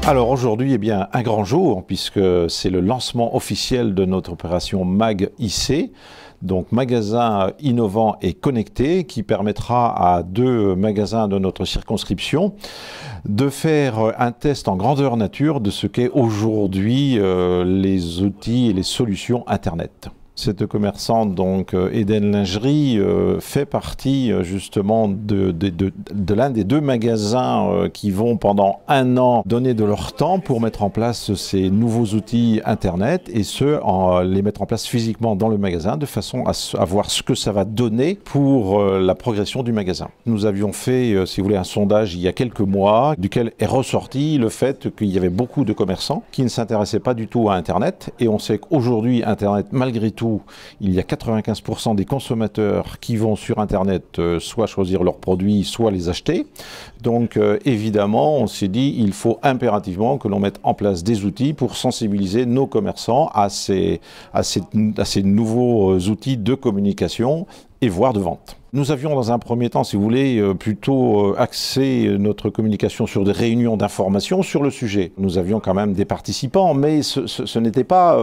Alors aujourd'hui, eh bien, un grand jour, puisque c'est le lancement officiel de notre opération MAG IC, donc magasin innovant et connecté, qui permettra à 2 magasins de notre circonscription de faire un test en grandeur nature de ce qu'est aujourd'hui les outils et les solutions Internet. Cette commerçante, donc Eden Lingerie, fait partie justement de l'un des 2 magasins qui vont pendant 1 an donner de leur temps pour mettre en place ces nouveaux outils Internet et les mettre en place physiquement dans le magasin de façon à voir ce que ça va donner pour la progression du magasin. Nous avions fait, si vous voulez, un sondage il y a quelques mois duquel est ressorti le fait qu'il y avait beaucoup de commerçants qui ne s'intéressaient pas du tout à Internet et on sait qu'aujourd'hui Internet, malgré tout, il y a 95% des consommateurs qui vont sur Internet soit choisir leurs produits, soit les acheter. Donc évidemment, on s'est dit il faut impérativement que l'on mette en place des outils pour sensibiliser nos commerçants à ces nouveaux outils de communication et voire de vente. Nous avions dans un premier temps, si vous voulez, plutôt axé notre communication sur des réunions d'information sur le sujet. Nous avions quand même des participants, mais ce n'était pas...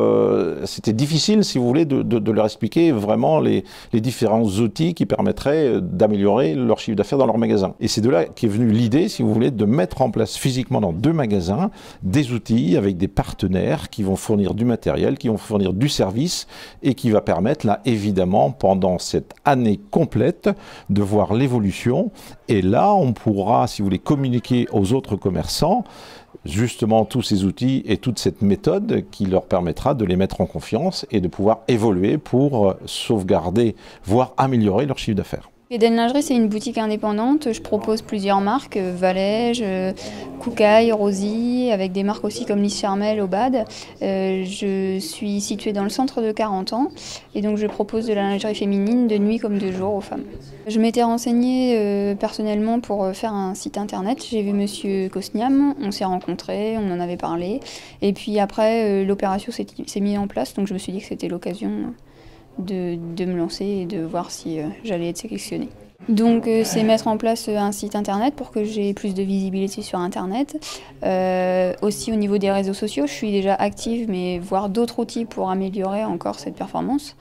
c'était difficile, si vous voulez, de leur expliquer vraiment les différents outils qui permettraient d'améliorer leur chiffre d'affaires dans leur magasin. Et c'est de là qu'est venue l'idée, si vous voulez, de mettre en place physiquement dans 2 magasins des outils avec des partenaires qui vont fournir du matériel, qui vont fournir du service et qui va permettre, là, évidemment, pendant cette année complète, de voir l'évolution et là on pourra, si vous voulez, communiquer aux autres commerçants justement tous ces outils et toute cette méthode qui leur permettra de les mettre en confiance et de pouvoir évoluer pour sauvegarder, voire améliorer leur chiffre d'affaires. Eden Lingerie, c'est une boutique indépendante. Je propose plusieurs marques, Valège, Koukaï, Rosy, avec des marques aussi comme Lise Charmel, Obad. Je suis située dans le centre de 40 ans et donc je propose de la lingerie féminine de nuit comme de jour aux femmes. Je m'étais renseignée personnellement pour faire un site internet. J'ai vu Monsieur Cosniam, on s'est rencontrés, on en avait parlé. Et puis après, l'opération s'est mise en place, donc je me suis dit que c'était l'occasion de me lancer et de voir si j'allais être sélectionnée. Donc c'est mettre en place un site internet pour que j'ai plus de visibilité sur internet. Aussi au niveau des réseaux sociaux, je suis déjà active, mais voir d'autres outils pour améliorer encore cette performance.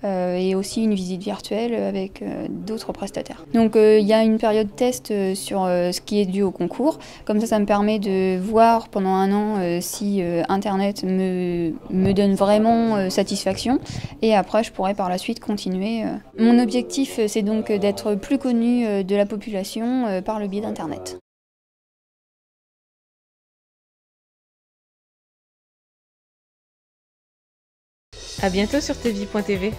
Et aussi une visite virtuelle avec d'autres prestataires. Donc il y a une période test sur ce qui est dû au concours. Comme ça me permet de voir pendant 1 an si Internet me donne vraiment satisfaction. Et après, je pourrai par la suite continuer. Mon objectif, c'est donc d'être plus connue de la population par le biais d'Internet. À bientôt sur tvie.tv.